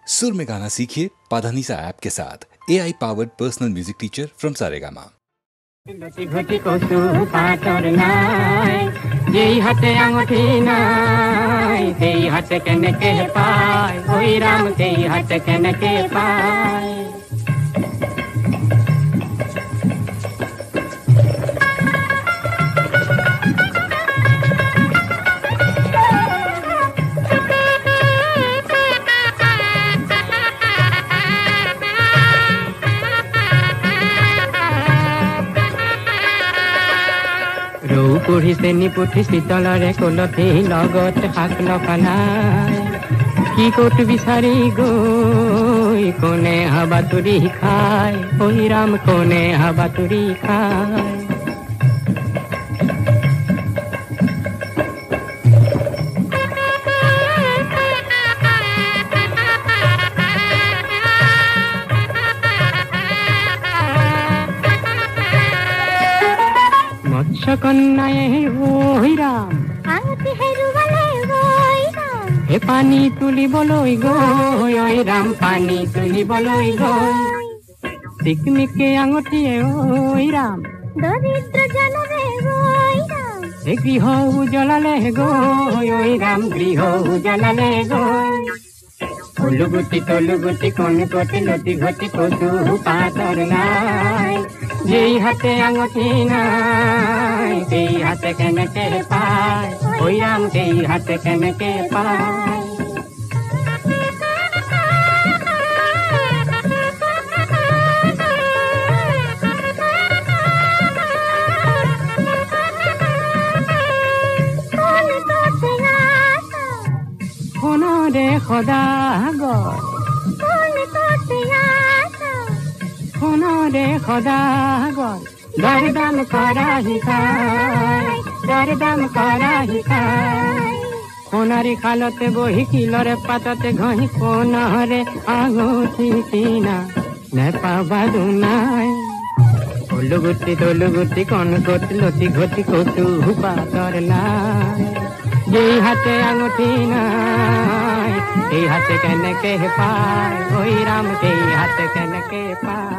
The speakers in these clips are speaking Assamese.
सुर में गाना सीखिए पाधानीसा ऐप के साथ। AI powered personal music teacher from Saregama. ঘটি কচু পাতৰ নাই, যেই হাতে আঙঠি নাই, সেই হাতে কেনেকে পায়, ঐ ৰাম সেই হাতে কেনেকে পায়। ৰৌ পঢ়িছে নিপুঠি শীতলৰে কলঠি লগত শাক লফালাই, কি ক'ত বিচাৰি গৈ কোনে হাবাতুৰি খায়, ঐ ৰাম কোনে হাবাতুৰি খায়। কন্যায়ে ঐ ৰাম আঙুঠি হেৰুৱালে ঐ ৰাম, হে পানী তুলিবলৈ গৈ, ঐ ৰাম পানী তুলিবলৈ গৈ, চিকমিকে আঙুঠিয়ে ঐ ৰাম দৰিদ্ৰ জনৰে ঐ ৰাম, হে গৃহ উজলালে গৈ, ঐ ৰাম গৃহ উজলালে গৈ। ফুলগুটি তলুগুটি কোন কটি লটি ঘটি কচু পাতৰ নাই, যেই হাতে আঙঠি নাই, সেই হাতে কেনেকে পায়, ঐ ৰাম সেই হাতে কেনেকে পায়। সোণৰে সদাগৰ, সোণৰে সদাগৰ, দৰদাম কৰা শিকায়, দৰদাম কৰা শিকায়। সোণাৰী খালতে বহি শিলৰে পাততে ঘঁহি সোণৰে আঙুঠি কিনা নেপাবা দুনাই। ফুলগুটি তলুগুটি কণ কটি লটি ঘটি কচু পাতৰ নাই, যেই হাতে আঙুঠি নাই, সেই হাতে কেনেকে পায়, ঐ ৰাম সেই হাতে কেনেকে পায়।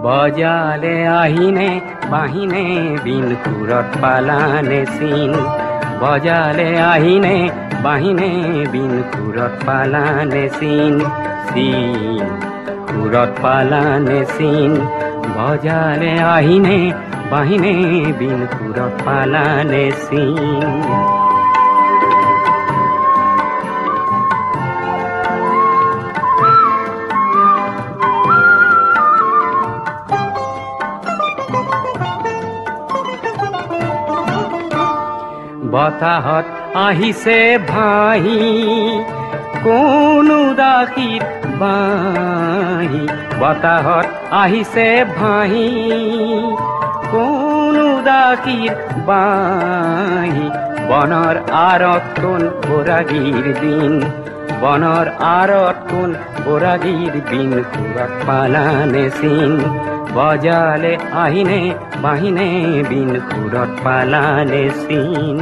বজালে আহিনে বাহিনে বিন সুৰত পালানে চিন, বজালে আহিনে বাহিনে বিন সুৰত পালানে চিন, চিন সুৰত পালানে চিন, বজালে আহিনে বাহিনে বিন সুৰত পালানে চিন। বতাহত আহিছে ভাহি কোন উদাসীৰ বাঁহী, বতাহত আহিছে ভাহি কোন উদাসীৰ বাঁহী, বনৰ আঁৰত কোন বৰাগীৰ দিন, বনৰ আঁৰত কোন বৰাগীৰ দিন, সুৰত পালানে চিন, বজালে আহিনে বাহিনে বিন সুৰত পালানে চিন।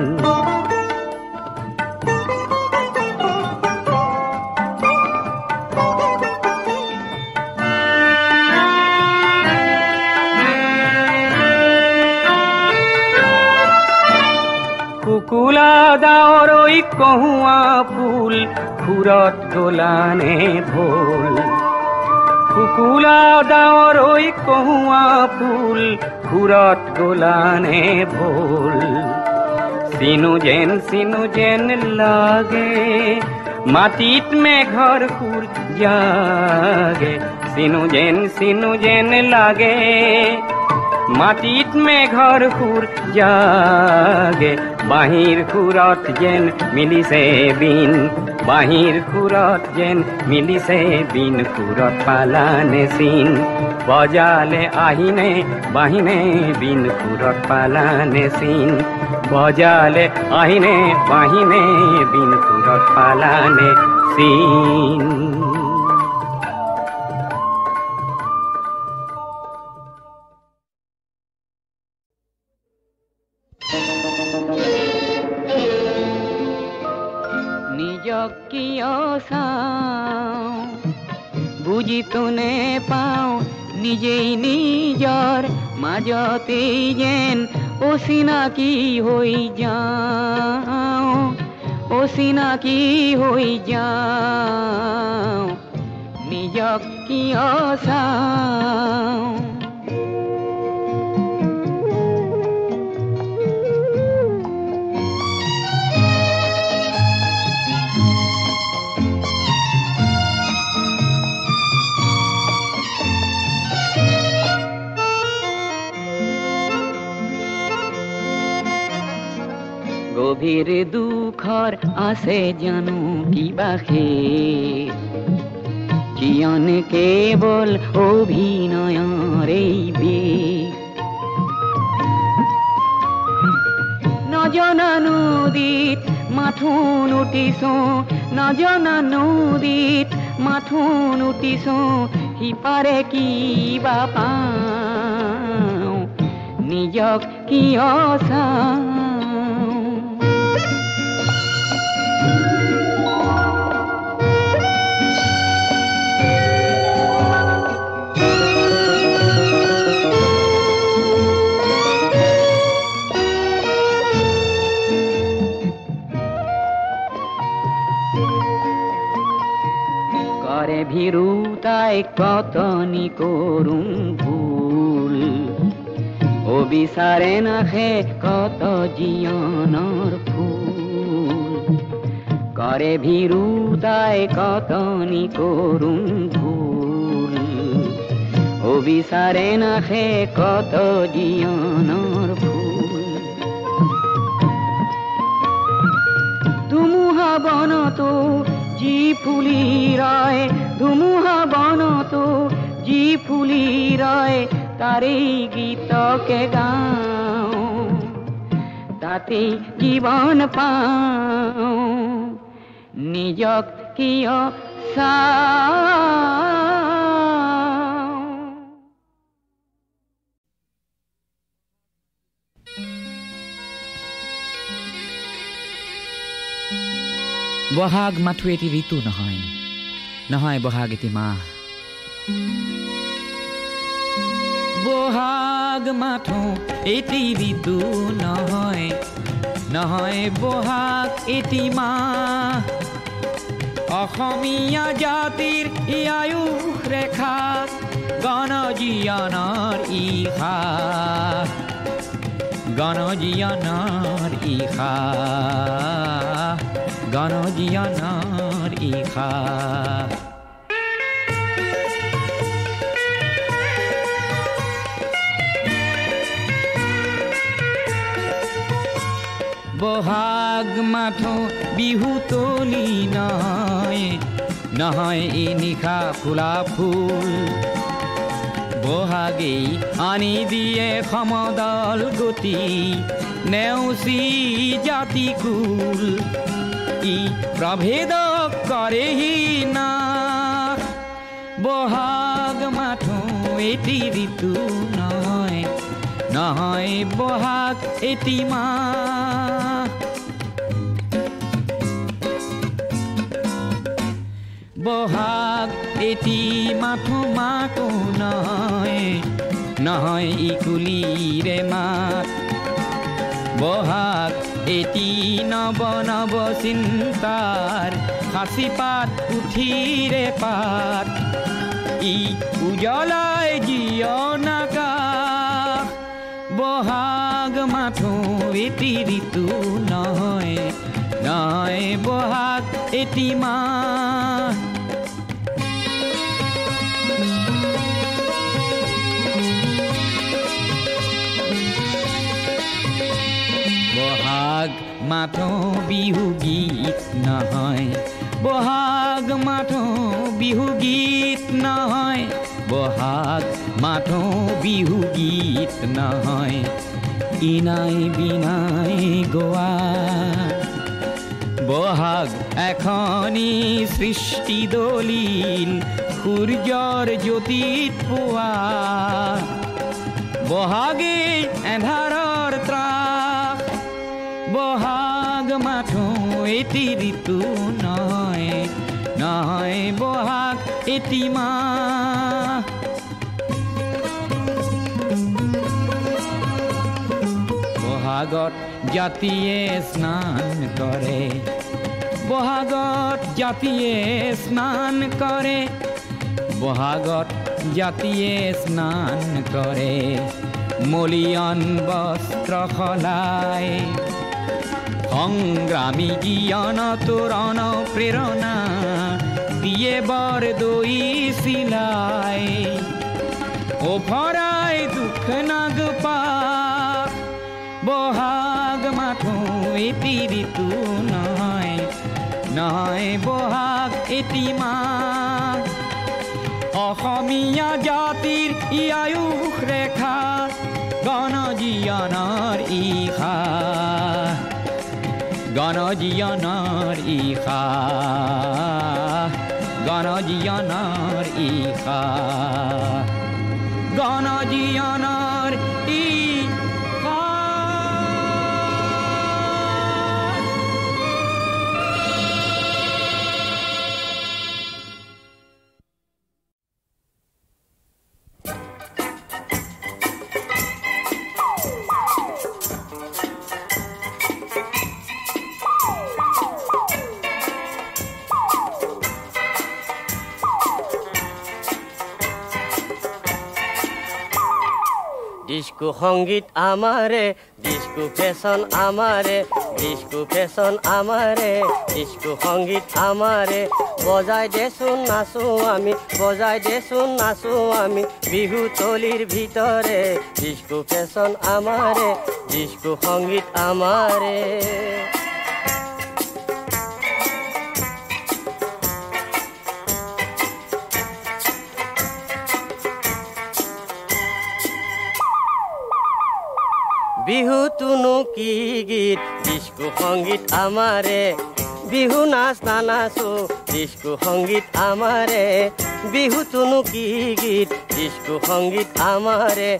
কুকুলা ডাৱৰ ঐ কহুৱা ফুল, সুৰত দোলানে ভোল, কুকুলা ডাৱৰ ঐ কহুৱা ফুল, সুৰত দোলানে ভোল। চিনু যেন লাগে মাটিত মেঘৰ সুৰ জাগে, চিনু যেন লাগে মাটিত মেঘৰ সুৰ জাগে, বাহিৰ সুৰত যেন মিলিছে বিন, বাহিৰ সুৰত যেন মিলিছে বিন, সুৰত পালানে চিন, বজালে আহিনে বাহিনে বিন, সুৰত পালানে চিন, বজালে আহিনে বাহিনে বিন, সুৰত পালানে চিন। নিজক কিয় চাওঁ বুজিতো নেপাওঁ, নিজেই নিজৰ মাজতেই যেন অচিনাকি হৈ যাওঁ, অচিনাকি হৈ যাওঁ, নিজক কিয় চাওঁ। গভীৰ দুখৰ আছে জানো কিবা শেষ, জীৱন কেৱল অভিনয়ৰেই বেশ, নজনা নদীত মাথোন উঠিছো, নজনা নদীত মাথোন উঠিছো, সিপাৰে কিবা পাওঁ, নিজক কিয় চাওঁ। ভীৰুতাই কতনি কৰোঁ ভুল, অবিচাৰে নাখে কত জীৱনৰ ফুল, কৰে ভীৰুতাই কতনি কৰোঁ ভুল, অবিচাৰে নাখে কত জীৱনৰ ফুল, ধুমুহা বনতো যি ফুলি ৰয়, ধুমুহা বনতো যি ফুলি ৰয়, তাৰেই গীতকে গাওঁ, তাতেই জীৱন পাওঁ, নিজক কিয় চাওঁ। বহাগ মাথো এটি ঋতু নহয়, নহয় বহাগ এটি মাহ, বহাগ মাথো এটি ঋতু নহয়, নহয় বহাগ এটি মাহ, অসমীয়া জাতিৰ আয়ুস ৰেখা, গণজীৱনৰ ইশা, গণজীৱনৰ ইশা, গণজীৱনৰ ইশা। বহাগ মাথো বিহু তলি নহয়, নহয় এই নিশা ফুলা ফুল, বহাগেই আনি দিয়ে সমদল গতি, নেওচি জাতি কুল, ই প্ৰভেদ কৰেহি না, বহাগ মাথো এটি ঋতু নহয়, নহয় বহাগ এটি মাহ, বহাগ এটি মাথো মাতো নহয়, নহয় ইকুলিৰে মাত, বহাগ এটি নব নব চিন্তাৰ সাঁচি পাত পুথিৰে পাত, ই উজ্বলাই জীৱন আকাশ, বহাগ মাথো এটি ঋতু নহয়, নহয় বহাগ এটি মাহ। বহাগ মাথো বিহু গীত নহয় বহাগ মাথো বিহু গীত নহয় বহাগ মাথো বিহু গীত নহয় ইনাই বিনাই গোৱা বহাগ এখনি সৃষ্টি দলিল সূৰ্যৰ জ্যোতিত পোৱা বহাগে এন্ধাৰৰ ত্ৰাস বহাগ মাথো এটি ঋতু নহয় নহয় বহাগ এটি মাহ বহাগত জাতিয়ে স্নান কৰে বহাগত জাতিয়ে স্নান কৰে বহাগত জাতিয়ে স্নান কৰে মলিয়ন বস্ত্ৰ সলাই সংগ্ৰামী জ্ঞান তোৰণ প্ৰেৰণা দিয়ে বৰ দৈ চিলাই ওফৰাই দুখ নাগপা বহাগ মাথো এটি ঋতু নহয় নহয় বহাগ এটি মাহ অসমীয়া জাতিৰ ই আয়ুস ৰেখা গণজীৱনৰ ইশা গণজীৱনৰ ইশা গণজীৱনৰ ইশা গণজীৱনৰ ইশা ডিস্কো সংগীত আমারে ডিস্কো ফ্যাশন আমারে ডিস্কো ফ্যাশন আমারে ডিস্কো সংগীত আমারে বজাই দেচোন নাচো আমি বজাই দেচোন নাচো আমি বিহু তলির ভিতরে ডিস্কো ফ্যাশন আমারে ডিস্কো সংগীত আমারে বিহু তুনু কি গীত ডিস্কো সংগীত আমারে বিহু নাচ না নাচো ডিস্কো সংগীত আমারে বিহু তুনু কি গীত ডিস্কো সংগীত আমারে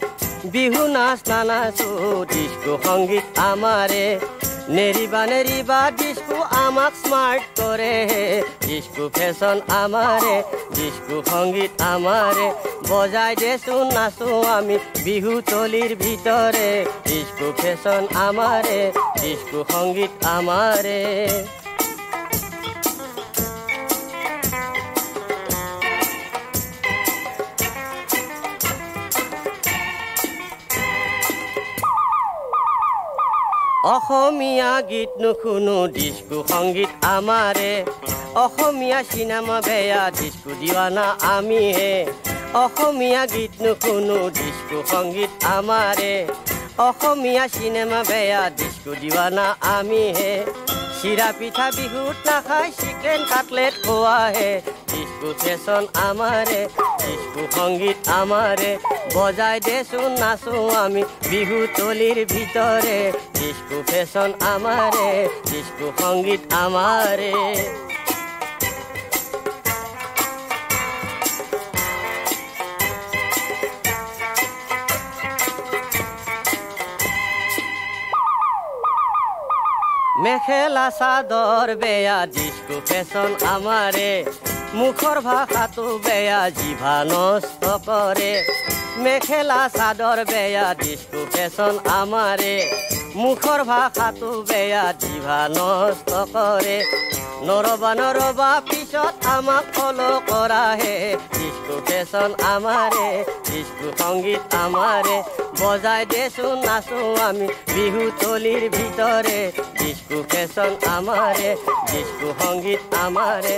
বিহু নাচ না নাচো ডিস্কো সংগীত আমারে নেরিবা নেরিবা ডিস্কো আমাক স্মার্ট করে ডিস্কো ফ্যাশন আমারে ডিস্কো সংগীত আমারে বজাই দেচোন নাচো আমি বিহু তলির ভিতরে ডিস্কো ফ্যাশন আমারে ডিস্কো সংগীত আমারে অসমীয়া গীত নুশুনো ডিস্কো সংগীত আমারে অসমীয়া সিনেমা বেয়া ডিস্কো দিৱানা আমি হে অসমীয়া গীত নুশুনো ডিস্কো সংগীত আমাৰে অসমীয়া সিনেমা বেয়া ডিস্কো দিৱানা আমি হে চিৰা পিঠা বিহুত নাখায় চিকেন কাটলেট খোৱা হে ডিস্কো ফ্যাশন আমারে ডিস্কো সংগীত আমারে বজাই দেচোন নাচো আমি বিহু তলির ভিতরে ডিস্কো ফ্যাশন আমারে ডিস্কো সংগীত আমারে মেখেলা চাদর বেয়া ডিস্কো ফ্যাশন আমারে মুখৰ ভাষাটো বেয়া জিভা নষ্ট কৰে মেখেলা চাদৰ বেয়া ডিস্কো ফ্যাশন আমাৰে মুখৰ ভাষাটো বেয়া জিভা নষ্ট কৰে নৰবা নৰবা পিছত আমাক ফলো কৰা হে ডিস্কো ফ্যাশন আমারে ডিস্কো সংগীত আমারে বজাই দেচোন নাচো আমি বিহু তলির ভিতরে ডিস্কো ফ্যাশন আমারে ডিস্কো সংগীত আমারে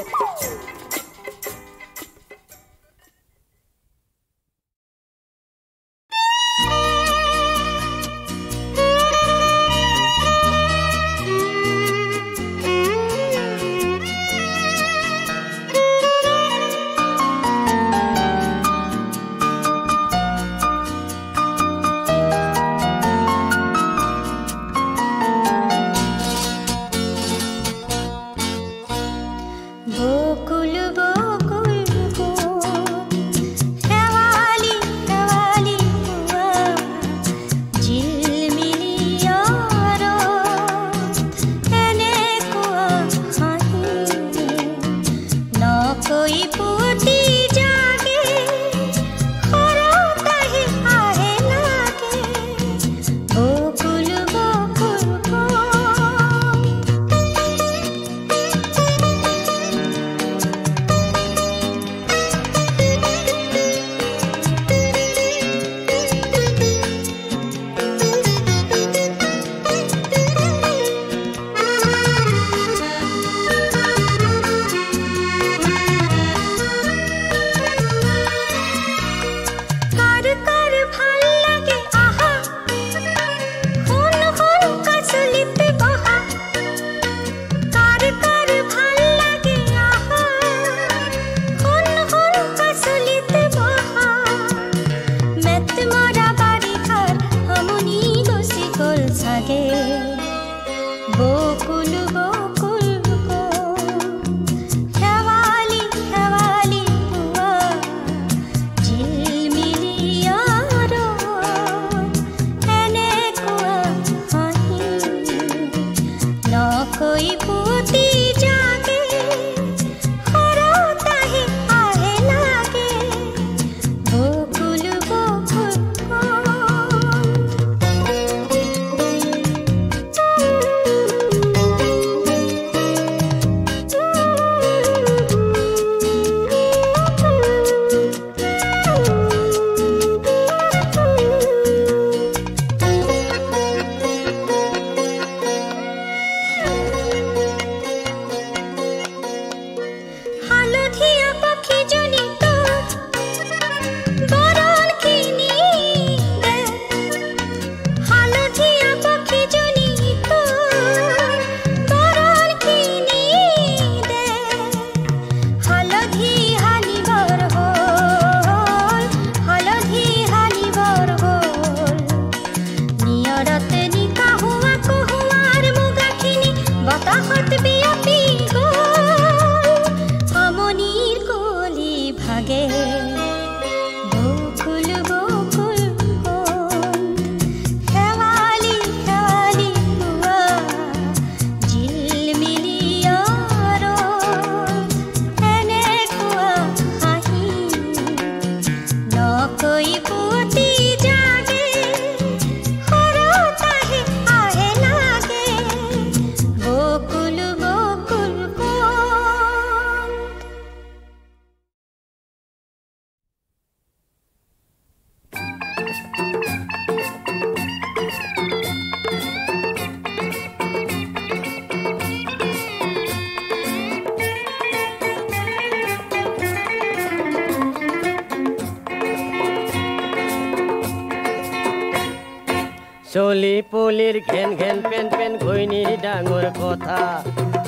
চলি পুলিৰ ঘেন ঘেন পেন পেন ঘৈণীৰ ডাঙৰ কথা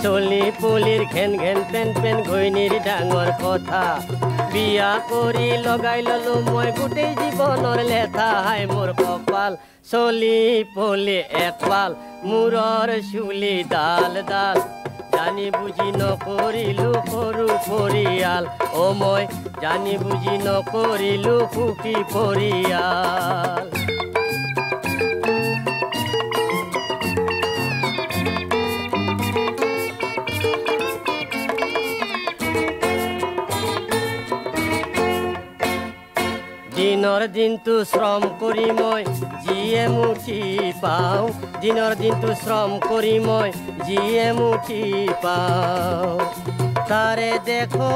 চলি পুলিৰ ঘেন ঘেন পেন পেন ঘৈণীৰ ডাঙৰ কথা বিয়া কৰি লগাই ললো মই গোটেই জীৱনৰ লেঠা হাই মোৰ কপাল চলি পুলি একপাল মূৰৰ চুলি ডাল ডাল জানি বুজি নকৰিলো সৰু পৰিয়াল অ মই জানি বুজি নকৰিলো সুখী পৰিয়াল দিনৰ দিনটো শ্ৰম কৰি মই যিয়ে মুঠি পাওঁ দিনৰ দিনটো শ্ৰম কৰি মই যিয়ে মুঠি পাওঁ তাৰে দেখোন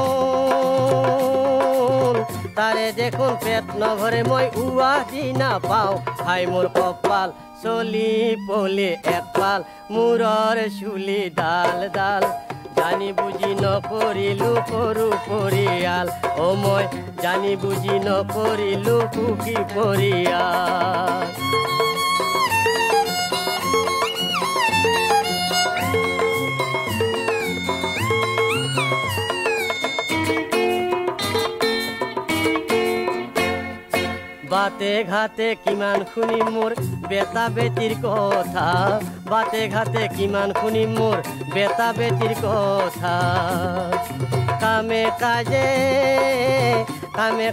পেট নভৰে মই উৱা দি নাপাওঁ হাই মোৰ কপাল চলি পলি একপাল মূৰৰ চুলি ডাল ডাল জানি বুজি নকৰিলো সৰু পৰিয়াল অ মই জানি বুজি নকৰিলো সুখী পৰিয়াল বাতে ঘাটে কিমান শুনি মোৰ বেটা বেটিৰ কথা বাতে ঘাটে কিমান শুনি মোৰ বেটা বেটিৰ কথা কামে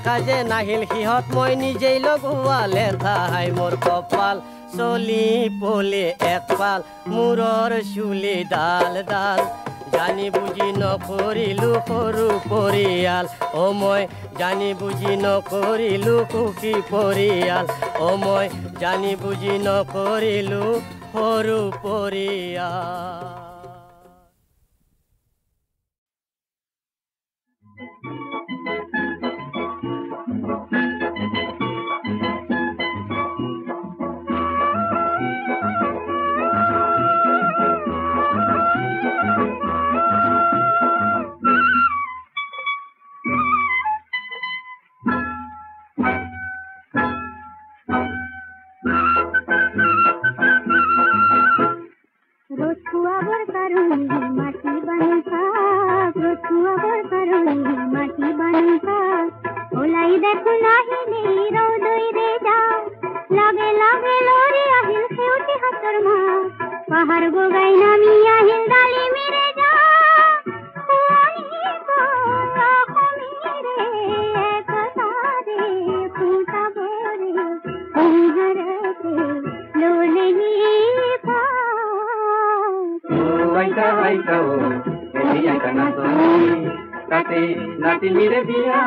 কাজে নাহিল সিহঁত মই নিজেই লগোৱা লেঠা হাই মোৰ কপাল চলি পলি একপাল মূৰৰ চুলি ডাল ডাল জানি বুজি নকৰিলো সৰু পৰিয়াল অ মই জানি বুজি নকৰিলো সুখী পৰিয়াল অ মই জানি বুজি নকৰিলো সৰু পৰিয়াল Nati mire dia,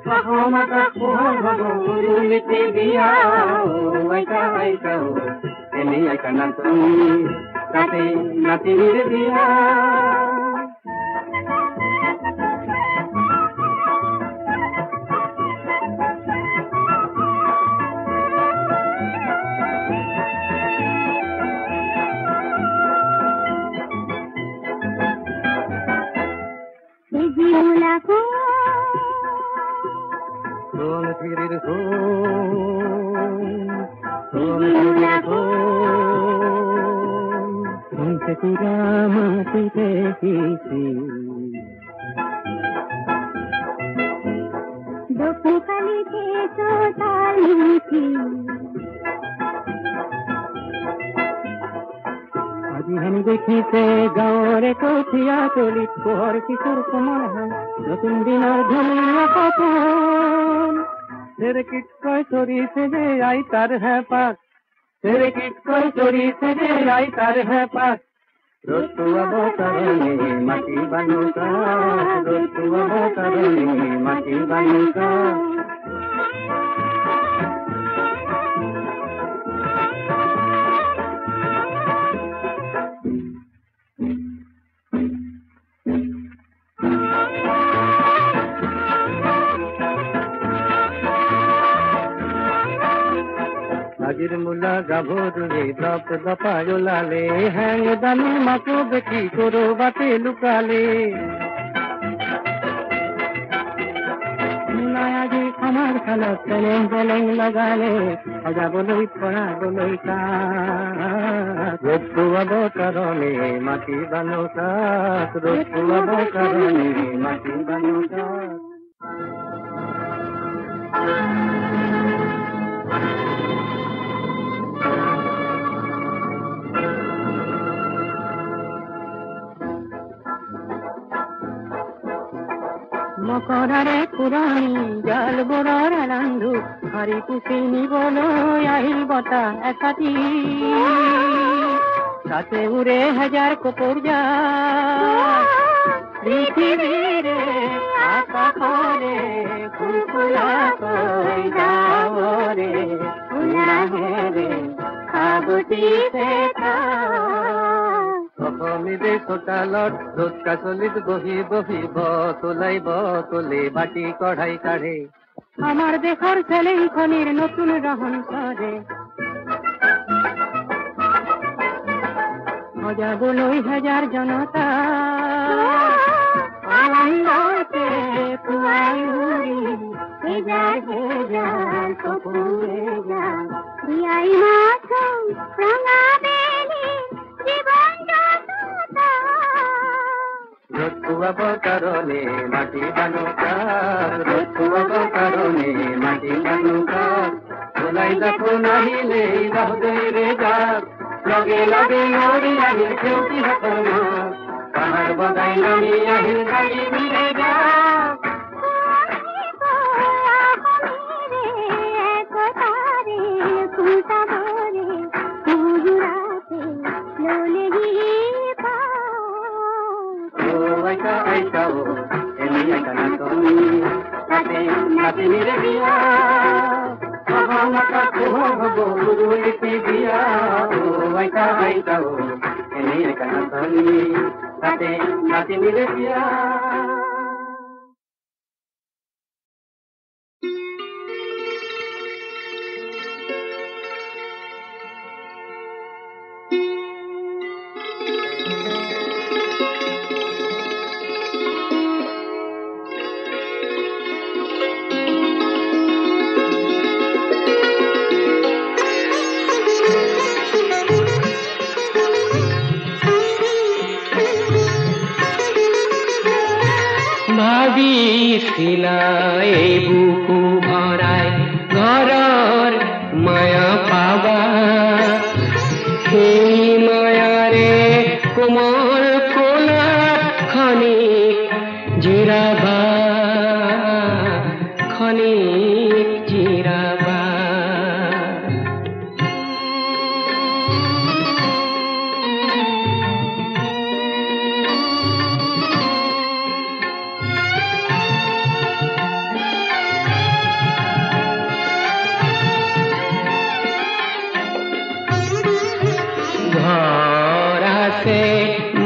pahoma ka kuhar bago niti dia, aika eni aika nantoni, nati mire dia. সোম ফিরির সোম পুরা মাটিতে কিছি দোকালিতে তো তালিছি আজি আমি দেখিছে গাঁৱৰে কঠীয়া তলিত পোহৰ কিশোৰ কোমল হয় নতুন দিনৰ ধুনীয়া সপোন চেৰেকিত কৈ চৰিছে যে আই তাৰ হেঁপাহ চেৰেকিত কৈ চৰিছে যে আই তাৰ হেঁপাহ ৰ'দটো অৱতাৰণি মাটি বানুকা ৰ'দটো অৱতাৰণি মাটি বানুকা আজিৰ মূলা গাভৰুৱে দপ দপাই ওলালে হেং দামী মাকো দেখি কৰবাতে লুকালে মূলাই আজি আমাৰ খালত চেলেং চেলেং লগালে সজাবলৈ পৰাবলৈ কাক ৰ'দটো অৱতাৰণি মাটি বানুকাক ৰ'দটো অৱতাৰণি মাটি বানুকাক মকৰাৰে পুৰণি জাল বোৰৰ ৰান্ধু হৰি পুচি নিবলৈ আহিল বতাহ একাটি তাতে উৰে হাজাৰ কপোৰ জাল পৃথিৱীৰে আকাশৰে ফুলফুলাকৈ ডাৱৰে উলাহেৰে সাবটিছে অসমীৰে চোতালত ৰ'দ কাচলিত বহি বহি বতলে বাটি কঢ়াই কাঢ়ে আমাৰ দেশৰ চেলেংখনিৰ নতুন ৰহন কৰে সজাবলৈ হাজাৰ জনতা আনন্দতে পুৱাই উৰি হেজাৰ হেজাৰ চকুৰে যাম বিয়াই মাথোঁ ৰঙা বেলি ৰ'দটো অৱতাৰণি মাটি বানুকাক ৰ'দটো অৱতাৰণি মাটি বানুকাক ওলাই দেখোন আহিলে বাহুদৈৰে যাক লগে লগে নৰি আহিল সেউতীহঁতৰ মাক পাহাৰ বগাই নামি আহিল গাড়ী বিৰে যাক নাতিনিৰে বিয়া মহামাতা পোহৰ হ'ব গুৰুলিপি বিয়া আইতা আইতা এনেই একা নাচনি তাতে নাতিনিৰে বিয়া ভাবিছিলাই বুকু ভৰাই ঘৰৰ মায়া পাবা সেই মায়াৰে কোমল কোলাত খনিক জিৰাবা খনিক জিৰাবা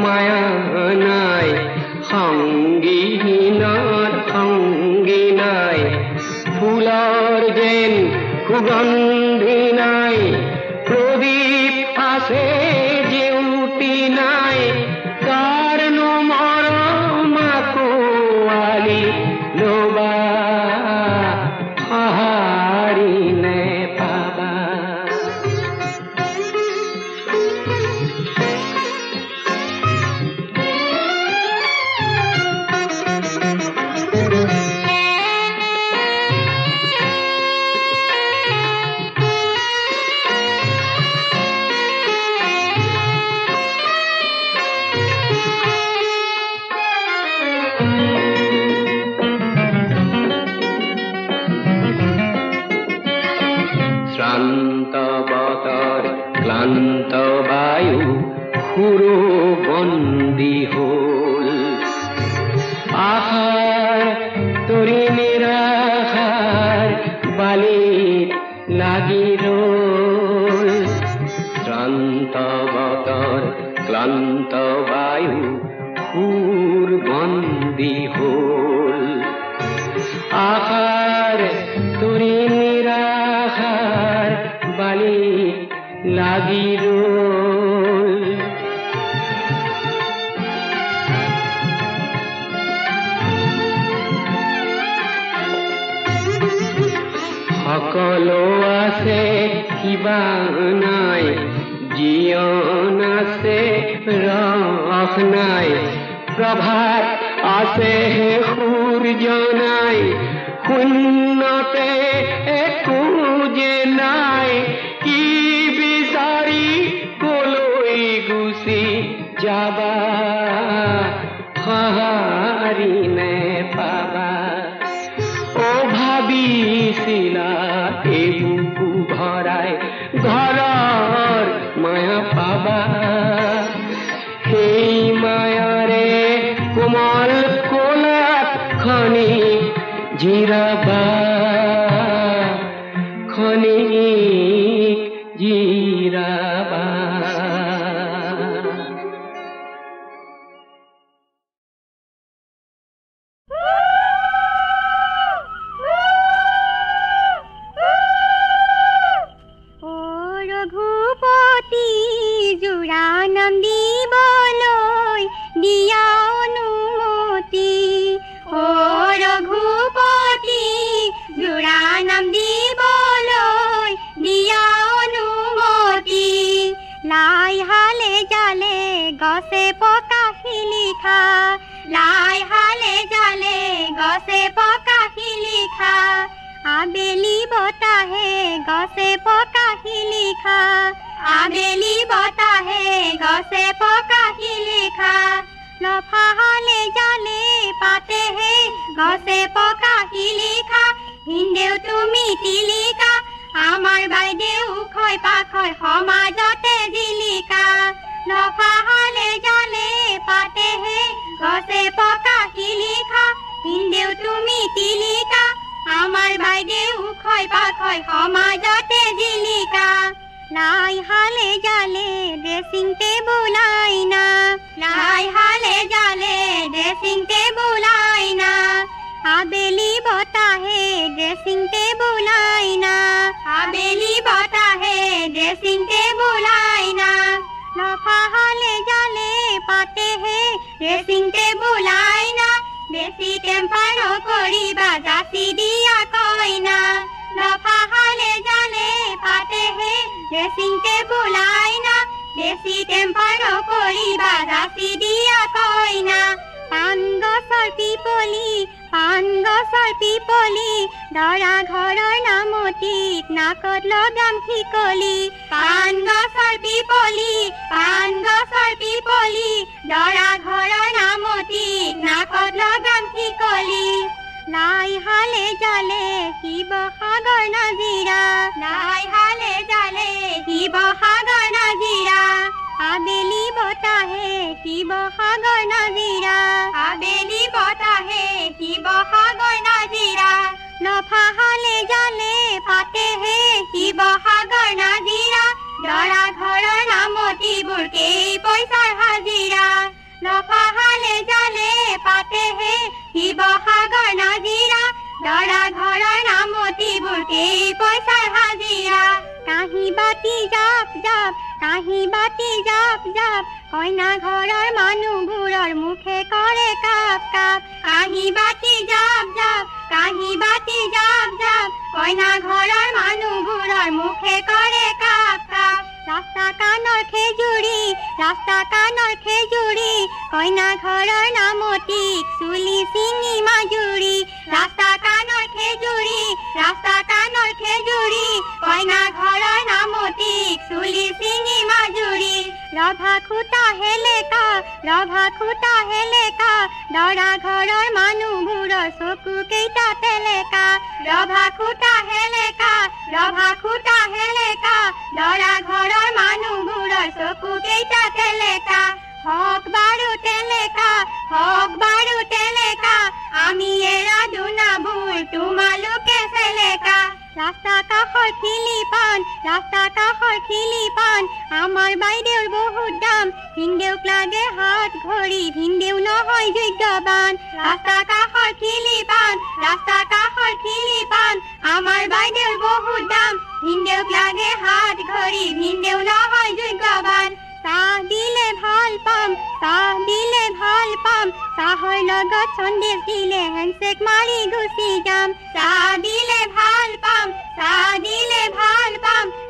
মায়া নাই সংগীহীনৰ সংগী নাই ফুলৰ যেন সুগন্ধি নাই প্ৰদীপ আছে জেউতি নাই কাৰনো মৰম আকুৱালি ল'বা ক্লান্ত বায়ু সুৰো বন্দী হ'ল আশাৰ তৰি নিৰাশাৰ বালিত লাগি ৰল শ্ৰান্ত বতৰ ক্লান্ত বায়ু সুৰ বন্দী হ'ল আশাৰ তৰি নিৰাশাৰ বালিত লাগি ৰল সকলো আছে কিবা নাই জীয়ন আছে ৰস নাই প্ৰভাত আছে সূৰ্য নাই শূন্যতে একো যে নাই কি বিচাৰি কলৈ গুচি যাবা সঁহাৰি নেপাবা ভাবিছিলা এই বুকু ভৰাই ঘৰৰ মায়া পাবা সেই মায়াৰে কোমল কোলাত খনি জিৰাবা খনি জিৰাবা গছে পকা শিলিখা লাই হালে জালে গছে পকা শিলিখা আবেলি বতাহে গছে পকা শিলিখা আবেলি বতাহে গছে পকা শিলিখা লফা হালে জালে পাতেহে গছে পকা শিলিখা হিন্দেও তুমি তিলিকা আমাৰ বাইদেউ খয় পাখয় সমাজতে জিলিকা লফা হালে জালে পাতেহে গছে পকা শিলিখা হিন্দেও তুমি তিলিকা আমাৰ বাইদেউ খয় পাখয় সমাজতে জিলিকা লাই হালে জালে ড্রেসিং টেবুল আইনা লাই হালে জালে ড্রেসিং টেবুল আইনা আবেলি বতাহে ড্রেসিং টেবুল আইনা আবেলি বতাহে ড্রেসিং টেবুল আইনা লফা হালে জালে পাতেহে ড্রেসিং টেবুল আইনা বেশি টেম্পার করিবা জাতি দিয়া কইনা লফা হালে জালে পাতেহে ড্রেসিং টেবুল আইনা বেশি টেম্পার করিবা জাতি দিয়া কইনা পান গছৰ পিপলি দৰা ঘৰৰ নামতিত নাকত লগাম শিকলি পান গছৰ পিপলি দৰা ঘৰৰ নামতিত নাকত লগাম শিকলি লাই হালে জালে শিৱসাগৰ নাজিৰা লাই হালে জালে শিৱসাগৰ নাজিৰা আবেলি বতাহে শিৱসাগৰ নাজিৰা আবেলি বতাহে শিৱসাগৰ নাজিৰা লফা হালে জালে পাতেহে শিৱসাগৰ নাজিৰা দৰা ঘৰৰ নামতিবোৰ কেই পইচাৰ হাজিৰা লফা হালে জালে পাতেহে শিৱসাগৰ নাজিৰা দৰা ঘৰৰ নামতিবোৰ কেই পইচাৰ হাজিৰা কাহি বাতি জাপ জাপ কইনা ঘৰৰ মানুহবোৰৰ মুখে কৰে কাপ কাপ কাহি বাতি জাপ জাপ কইনা ঘৰৰ মানুহবোৰৰ মুখে কৰে কাপ কাপ ৰাস্তা কাণৰ খেজুৰি কইনা ঘৰৰ নামতিক চুলি চিঙি মাজুৰি ৰাস্তা কাণৰ খেজুৰি কইনা ঘৰৰ নামতিক চুলি চিঙি মাজুৰি ৰভা খুটা হেলেকা দৰা ঘৰৰ মানুহবোৰৰ চকু কেইটা তেলেকা ৰভা খুটা হেলেকা দৰা ঘৰৰ মানুহ এইটা তেলেকা হক বাৰু তেলেকা হক বাৰু তেলেকা আমি এৰা দুনা ভুল তোমালোকে ফেলেকা ৰাস্তা কাষৰ খিলি পান আমাৰ বাইদেউৰ বহুত দাম ভিনদেউক লাগে হাত ঘড়ী ভিনদেউ নহয় যোগ্যবান ৰাস্তা কাষৰ খিলি পান আমাৰ বাইদেউৰ বহুত দাম ভিনদেউক লাগে হাত ঘড়ী ভিনদেউ নহয় যোগ্যবান চাহ দিলে ভাল পাম চাহৰ লগত সন্দেশ দিলে হেণ্ডশেক মাৰি গুচি যাম চাহ দিলে ভাল পাম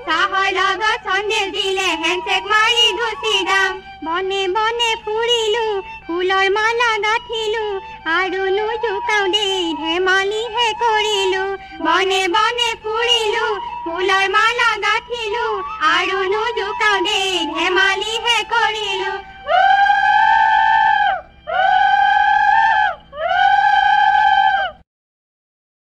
চাহৰ লগত সন্দেশ দিলে হেণ্ডশেক মাৰি গুচি যাম বনে বনে ফুৰিলো ফুলৰ মালা গাঁঠিলো আৰু নুজুকাও দেই ধেমালিহে কৰিলো বনে বনে ফুৰিলো ফুলৰ মালা গাঁঠিলো আৰু নুজুকাও দেই ধেমালিহে কৰিলো